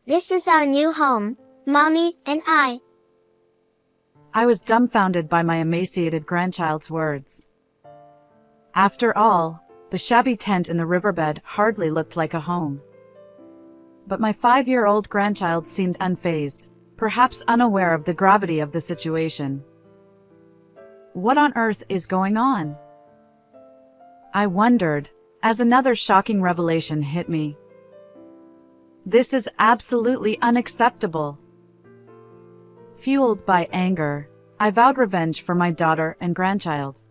This is our new home, Mommy and I. I was dumbfounded by my emaciated grandchild's words. After all, the shabby tent in the riverbed hardly looked like a home. But my 5-year-old grandchild seemed unfazed, perhaps unaware of the gravity of the situation. What on earth is going on? I wondered, as another shocking revelation hit me. This is absolutely unacceptable. Fueled by anger, I vowed revenge for my daughter and grandchild.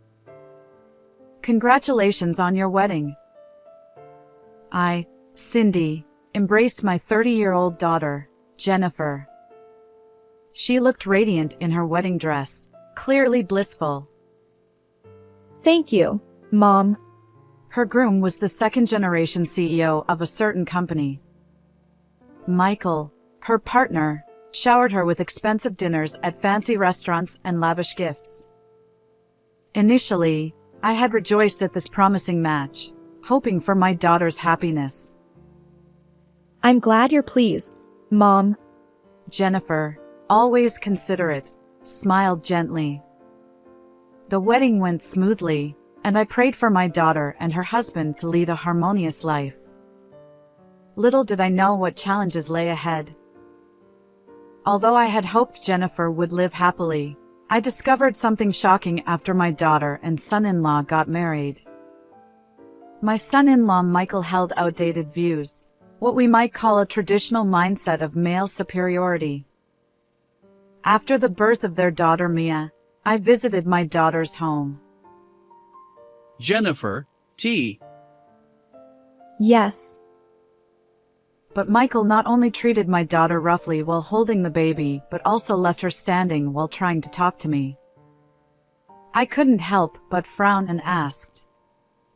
Congratulations on your wedding. I, Cindy, embraced my 30-year-old daughter, Jennifer. She looked radiant in her wedding dress, clearly blissful. Thank you, Mom. Her groom was the second-generation CEO of a certain company. Michael, her partner, showered her with expensive dinners at fancy restaurants and lavish gifts. Initially, I had rejoiced at this promising match, hoping for my daughter's happiness. I'm glad you're pleased, Mom. Jennifer, always considerate, smiled gently. The wedding went smoothly, and I prayed for my daughter and her husband to lead a harmonious life. Little did I know what challenges lay ahead. Although I had hoped Jennifer would live happily, I discovered something shocking after my daughter and son-in-law got married. My son-in-law Michael held outdated views, what we might call a traditional mindset of male superiority. After the birth of their daughter Mia, I visited my daughter's home. Jennifer, tea. Yes. But Michael not only treated my daughter roughly while holding the baby, but also left her standing while trying to talk to me. I couldn't help but frown and asked,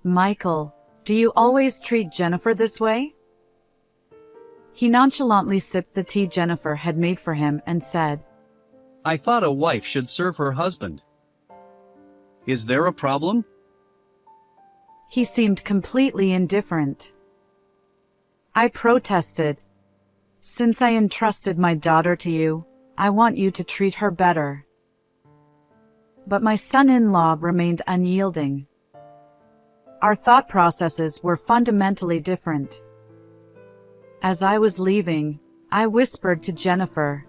"Michael, do you always treat Jennifer this way?" He nonchalantly sipped the tea Jennifer had made for him and said, I thought a wife should serve her husband. Is there a problem? He seemed completely indifferent. I protested. Since I entrusted my daughter to you, I want you to treat her better. But my son-in-law remained unyielding. Our thought processes were fundamentally different. As I was leaving, I whispered to Jennifer,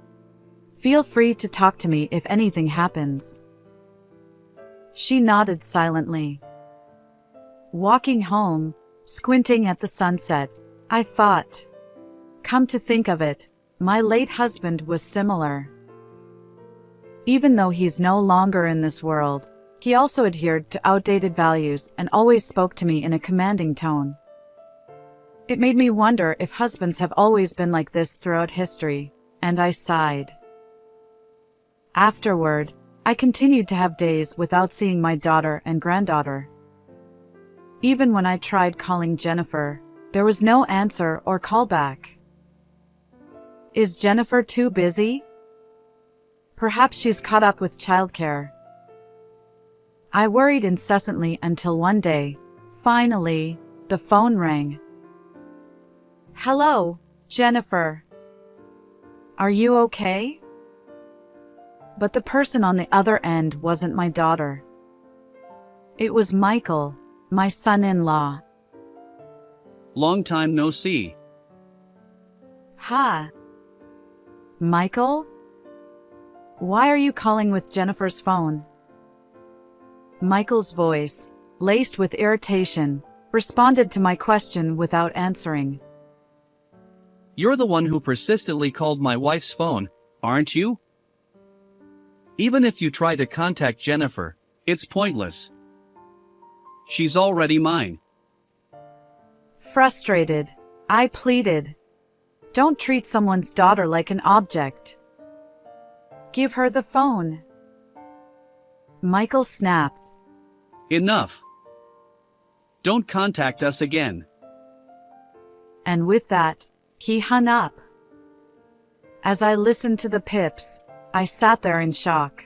"Feel free to talk to me if anything happens." She nodded silently. Walking home, squinting at the sunset, I thought, come to think of it, my late husband was similar. Even though he's no longer in this world, he also adhered to outdated values and always spoke to me in a commanding tone. It made me wonder if husbands have always been like this throughout history, and I sighed. Afterward, I continued to have days without seeing my daughter and granddaughter. Even when I tried calling Jennifer, there was no answer or callback. Is Jennifer too busy? Perhaps she's caught up with childcare. I worried incessantly until one day, finally, the phone rang. Hello, Jennifer. Are you okay? But the person on the other end wasn't my daughter. It was Michael, my son-in-law. Long time no see. Ha! Michael? Why are you calling with Jennifer's phone? Michael's voice, laced with irritation, responded to my question without answering. You're the one who persistently called my wife's phone, aren't you? Even if you try to contact Jennifer, it's pointless. She's already mine. Frustrated, I pleaded. Don't treat someone's daughter like an object. Give her the phone. Michael snapped. Enough. Don't contact us again. And with that, he hung up. As I listened to the pips, I sat there in shock.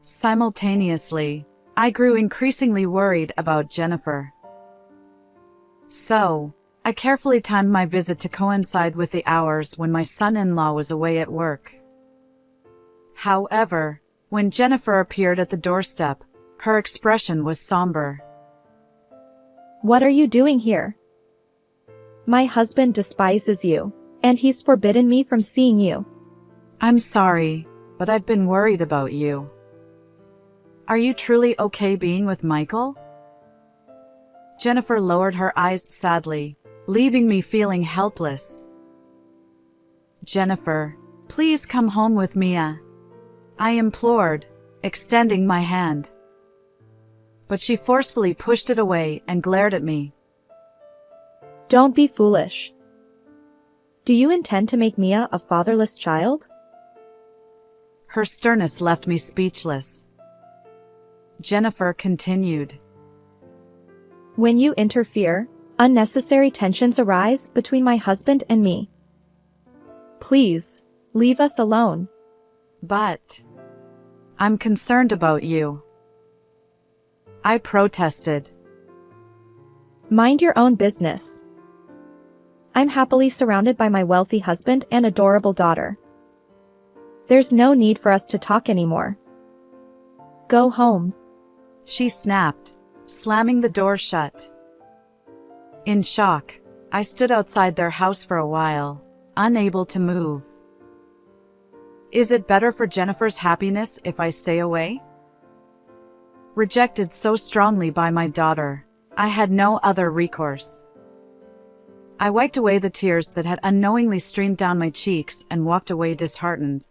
Simultaneously, I grew increasingly worried about Jennifer. So, I carefully timed my visit to coincide with the hours when my son-in-law was away at work. However, when Jennifer appeared at the doorstep, her expression was somber. What are you doing here? My husband despises you, and he's forbidden me from seeing you. I'm sorry, but I've been worried about you. Are you truly okay being with Michael? Jennifer lowered her eyes sadly, leaving me feeling helpless. Jennifer, please come home with Mia, I implored, extending my hand. But she forcefully pushed it away and glared at me. Don't be foolish. Do you intend to make Mia a fatherless child? Her sternness left me speechless. Jennifer continued. When you interfere, unnecessary tensions arise between my husband and me. Please, leave us alone. But I'm concerned about you, I protested. Mind your own business. I'm happily surrounded by my wealthy husband and adorable daughter. There's no need for us to talk anymore. Go home. She snapped, slamming the door shut. In shock, I stood outside their house for a while, unable to move. Is it better for Jennifer's happiness if I stay away? Rejected so strongly by my daughter, I had no other recourse. I wiped away the tears that had unknowingly streamed down my cheeks and walked away disheartened.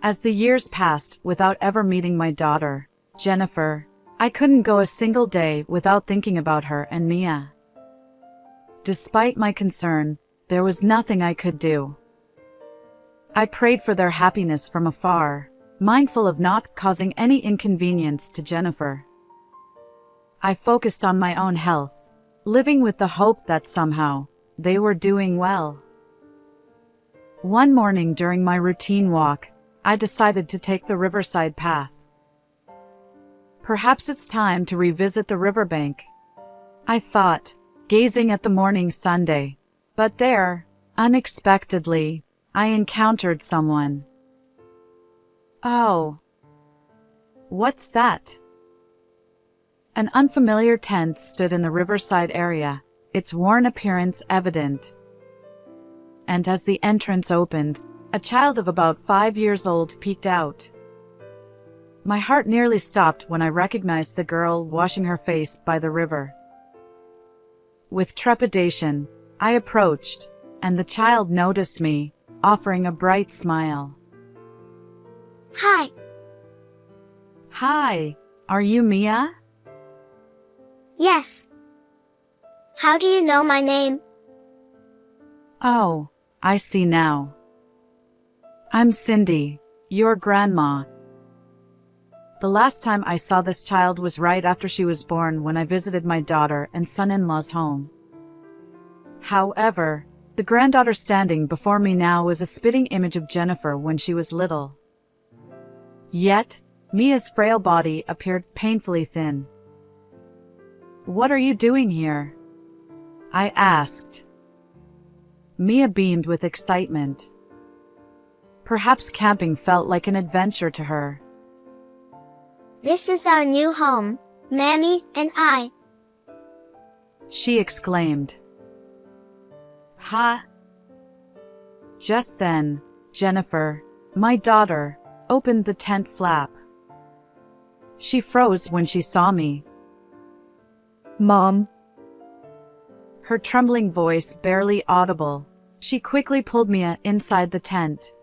As the years passed without ever meeting my daughter, Jennifer, I couldn't go a single day without thinking about her and Mia. Despite my concern, there was nothing I could do. I prayed for their happiness from afar, mindful of not causing any inconvenience to Jennifer. I focused on my own health, living with the hope that somehow, they were doing well. One morning during my routine walk, I decided to take the riverside path. Perhaps it's time to revisit the riverbank, I thought, gazing at the morning sunday. But there, unexpectedly, I encountered someone. Oh. What's that? An unfamiliar tent stood in the riverside area, its worn appearance evident. And as the entrance opened, a child of about 5 years old peeked out. My heart nearly stopped when I recognized the girl washing her face by the river. With trepidation, I approached, and the child noticed me, offering a bright smile. Hi. Hi, are you Mia? Yes. How do you know my name? Oh, I see now. I'm Cindy, your grandma. The last time I saw this child was right after she was born when I visited my daughter and son-in-law's home. However, the granddaughter standing before me now was a spitting image of Jennifer when she was little. Yet, Mia's frail body appeared painfully thin. What are you doing here? I asked. Mia beamed with excitement. Perhaps camping felt like an adventure to her. This is our new home, Mammy and I. She exclaimed. Ha! Just then, Jennifer, my daughter, opened the tent flap. She froze when she saw me. Mom. Her trembling voice barely audible, she quickly pulled Mia inside the tent.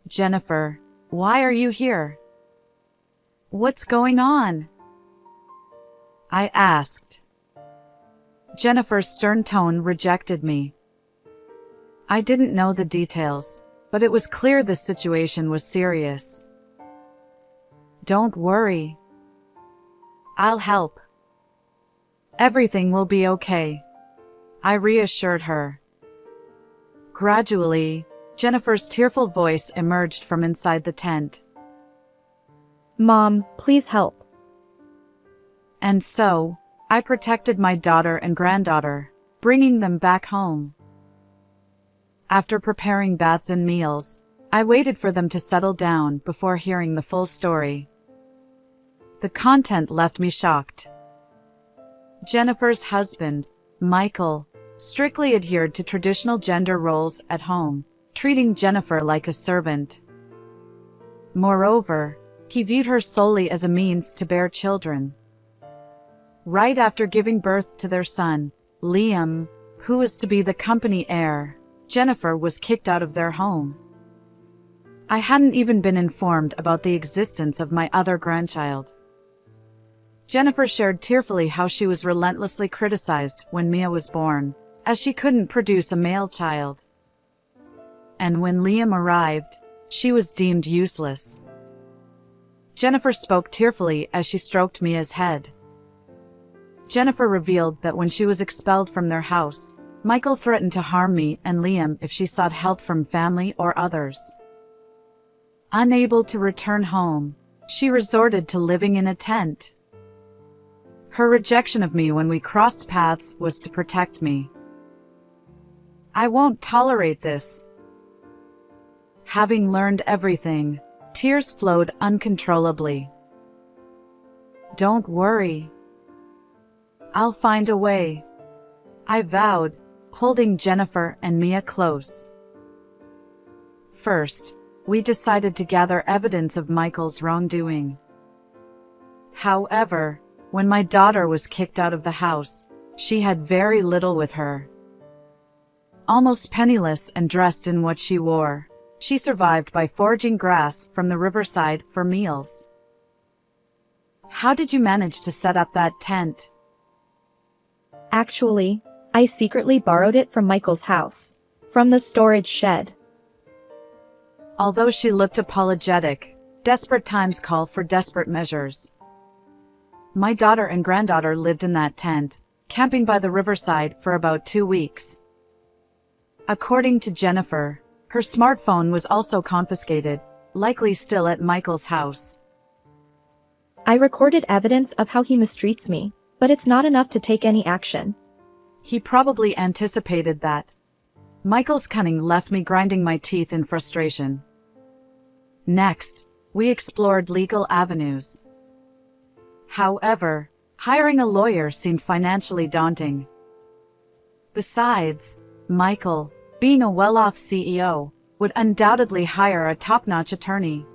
Jennifer, why are you here? What's going on? I asked. Jennifer's stern tone rejected me. I didn't know the details, but it was clear this situation was serious. Don't worry. I'll help. Everything will be okay, I reassured her. Gradually, Jennifer's tearful voice emerged from inside the tent. Mom, please help. And so, I protected my daughter and granddaughter, bringing them back home. After preparing baths and meals, I waited for them to settle down before hearing the full story. The content left me shocked. Jennifer's husband, Michael, strictly adhered to traditional gender roles at home, treating Jennifer like a servant. Moreover, he viewed her solely as a means to bear children. Right after giving birth to their son, Liam, who was to be the company heir, Jennifer was kicked out of their home. I hadn't even been informed about the existence of my other grandchild. Jennifer shared tearfully how she was relentlessly criticized when Mia was born, as she couldn't produce a male child. And when Liam arrived, she was deemed useless. Jennifer spoke tearfully as she stroked Mia's head. Jennifer revealed that when she was expelled from their house, Michael threatened to harm me and Liam if she sought help from family or others. Unable to return home, she resorted to living in a tent. Her rejection of me when we crossed paths was to protect me. I won't tolerate this. Having learned everything, tears flowed uncontrollably. Don't worry. I'll find a way, I vowed, holding Jennifer and Mia close. First, we decided to gather evidence of Michael's wrongdoing. However, when my daughter was kicked out of the house, she had very little with her. Almost penniless and dressed in what she wore, she survived by foraging grass from the riverside for meals. How did you manage to set up that tent? Actually, I secretly borrowed it from Michael's house, from the storage shed. Although she looked apologetic, desperate times call for desperate measures. My daughter and granddaughter lived in that tent, camping by the riverside for about 2 weeks. According to Jennifer, her smartphone was also confiscated, likely still at Michael's house. I recorded evidence of how he mistreats me, but it's not enough to take any action. He probably anticipated that. Michael's cunning left me grinding my teeth in frustration. Next, we explored legal avenues. However, hiring a lawyer seemed financially daunting. Besides, Michael, being a well-off CEO, would undoubtedly hire a top-notch attorney.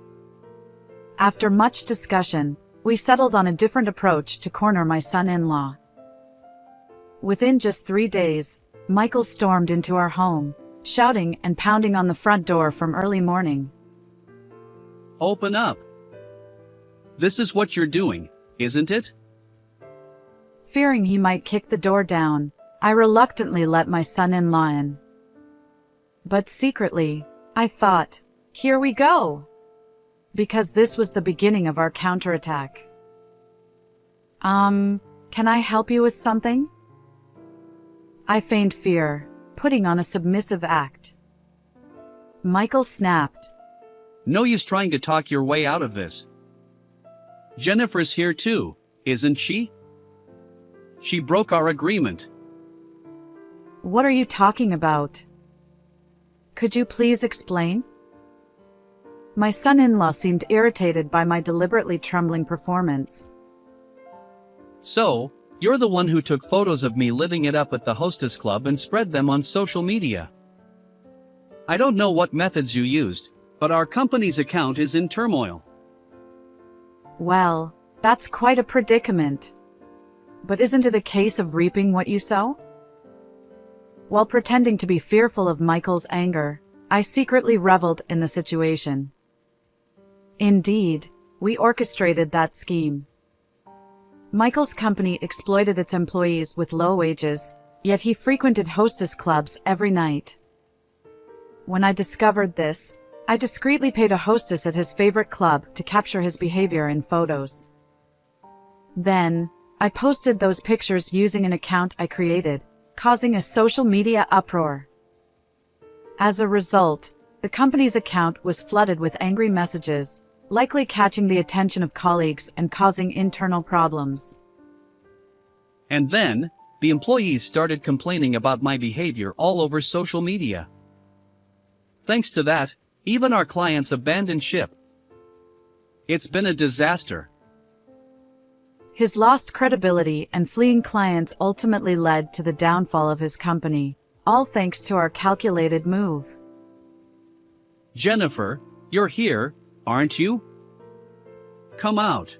After much discussion, we settled on a different approach to corner my son-in-law. Within just 3 days, Michael stormed into our home, shouting and pounding on the front door from early morning. Open up. This is what you're doing, isn't it? Fearing he might kick the door down, I reluctantly let my son-in-law in. But secretly, I thought, here we go! Because this was the beginning of our counterattack. Can I help you with something? I feigned fear, putting on a submissive act. Michael snapped. No use trying to talk your way out of this. Jennifer's here too, isn't she? She broke our agreement. What are you talking about? Could you please explain? My son-in-law seemed irritated by my deliberately trembling performance. So, you're the one who took photos of me living it up at the hostess club and spread them on social media. I don't know what methods you used, but our company's account is in turmoil. Well, that's quite a predicament. But isn't it a case of reaping what you sow? While pretending to be fearful of Michael's anger, I secretly reveled in the situation. Indeed, we orchestrated that scheme. Michael's company exploited its employees with low wages, yet he frequented hostess clubs every night. When I discovered this, I discreetly paid a hostess at his favorite club to capture his behavior in photos. Then, I posted those pictures using an account I created, causing a social media uproar. As a result, the company's account was flooded with angry messages, likely catching the attention of colleagues and causing internal problems. And then, the employees started complaining about my behavior all over social media. Thanks to that, even our clients abandoned ship. It's been a disaster. His lost credibility and fleeing clients ultimately led to the downfall of his company, all thanks to our calculated move. Jennifer, you're here, aren't you? Come out.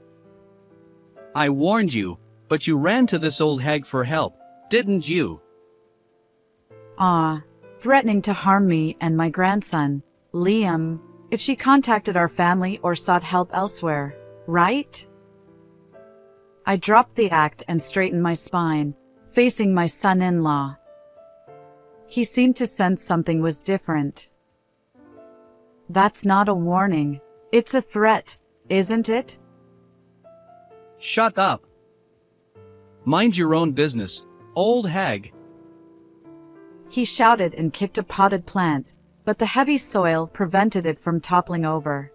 I warned you, but you ran to this old hag for help, didn't you? Threatening to harm me and my grandson, Liam, if she contacted our family or sought help elsewhere, right? I dropped the act and straightened my spine, facing my son-in-law. He seemed to sense something was different. That's not a warning. It's a threat, isn't it? Shut up. Mind your own business, old hag. He shouted and kicked a potted plant, but the heavy soil prevented it from toppling over.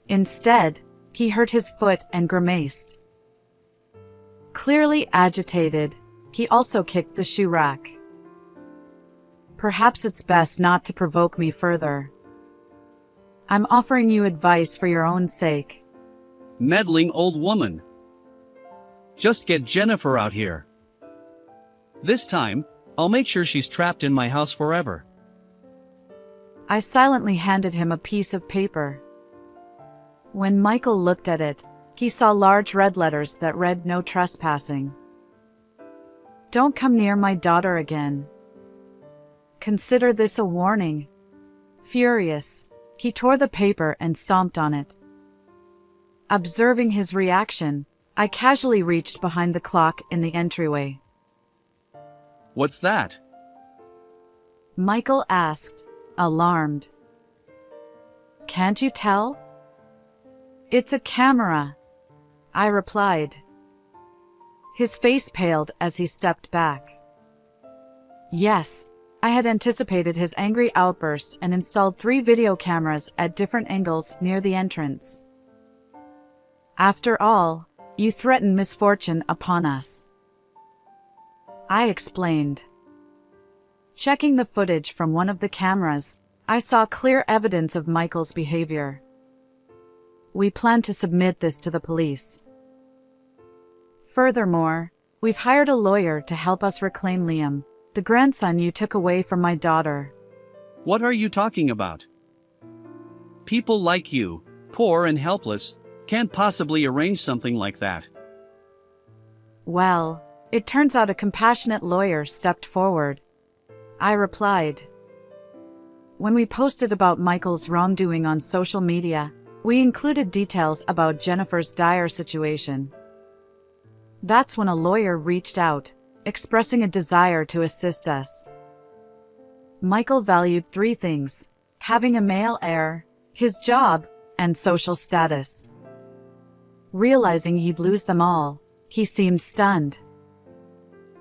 Instead, he hurt his foot and grimaced. Clearly agitated, he also kicked the shoe rack. Perhaps it's best not to provoke me further. I'm offering you advice for your own sake. Meddling old woman. Just get Jennifer out here. This time, I'll make sure she's trapped in my house forever. I silently handed him a piece of paper. When Michael looked at it, he saw large red letters that read "No trespassing." Don't come near my daughter again. Consider this a warning. Furious, he tore the paper and stomped on it. Observing his reaction, I casually reached behind the clock in the entryway. What's that? Michael asked, alarmed. Can't you tell? It's a camera, I replied. His face paled as he stepped back. Yes, I had anticipated his angry outburst and installed 3 video cameras at different angles near the entrance. After all, you threatened misfortune upon us, I explained. Checking the footage from one of the cameras, I saw clear evidence of Michael's behavior. We plan to submit this to the police. Furthermore, we've hired a lawyer to help us reclaim Liam, the grandson you took away from my daughter. What are you talking about? People like you, poor and helpless, can't possibly arrange something like that. Well, it turns out a compassionate lawyer stepped forward, I replied. When we posted about Michael's wrongdoing on social media, we included details about Jennifer's dire situation. That's when a lawyer reached out, expressing a desire to assist us. Michael valued 3 things: having a male heir, his job, and social status. Realizing he'd lose them all, he seemed stunned.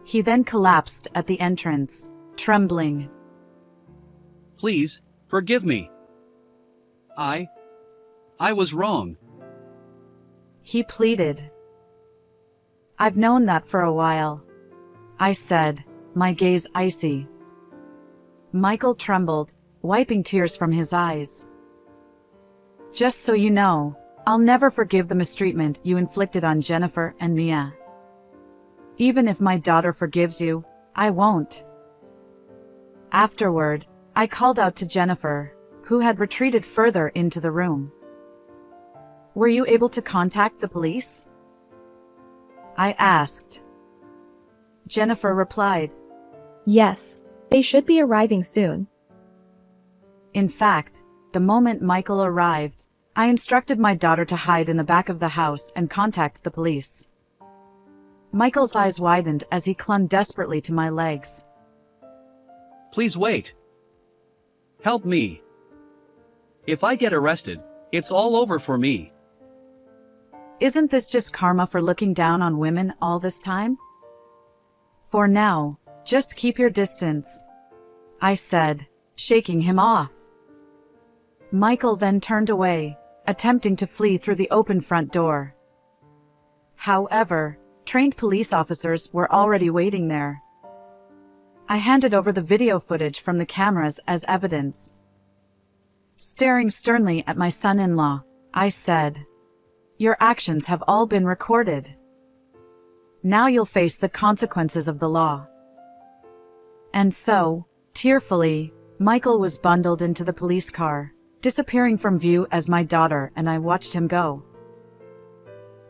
He then collapsed at the entrance, trembling. Please, forgive me. I was wrong. He pleaded. I've known that for a while, I said, my gaze icy. Michael trembled, wiping tears from his eyes. Just so you know, I'll never forgive the mistreatment you inflicted on Jennifer and Mia. Even if my daughter forgives you, I won't. Afterward, I called out to Jennifer, who had retreated further into the room. Were you able to contact the police? I asked. Jennifer replied, Yes, they should be arriving soon. In fact, the moment Michael arrived, I instructed my daughter to hide in the back of the house and contact the police. Michael's eyes widened as he clung desperately to my legs. Please wait. Help me. If I get arrested, it's all over for me. Isn't this just karma for looking down on women all this time? For now, just keep your distance, I said, shaking him off. Michael then turned away, attempting to flee through the open front door. However, Trained police officers were already waiting there. I handed over the video footage from the cameras as evidence. Staring sternly at my son-in-law, I said, "Your actions have all been recorded. Now you'll face the consequences of the law." And so, tearfully, Michael was bundled into the police car, disappearing from view as my daughter and I watched him go.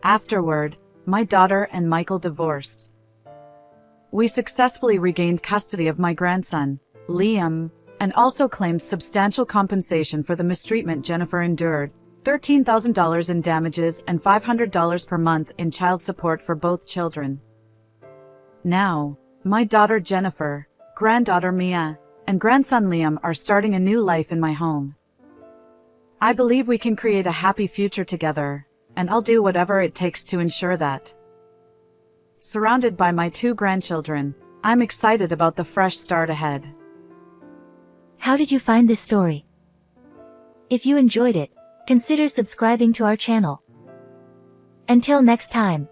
Afterward, my daughter and Michael divorced. We successfully regained custody of my grandson, Liam, and also claimed substantial compensation for the mistreatment Jennifer endured, $13,000 in damages and $500 per month in child support for both children. Now, my daughter Jennifer, granddaughter Mia, and grandson Liam are starting a new life in my home. I believe we can create a happy future together, and I'll do whatever it takes to ensure that. Surrounded by my 2 grandchildren, I'm excited about the fresh start ahead. How did you find this story? If you enjoyed it, consider subscribing to our channel. Until next time.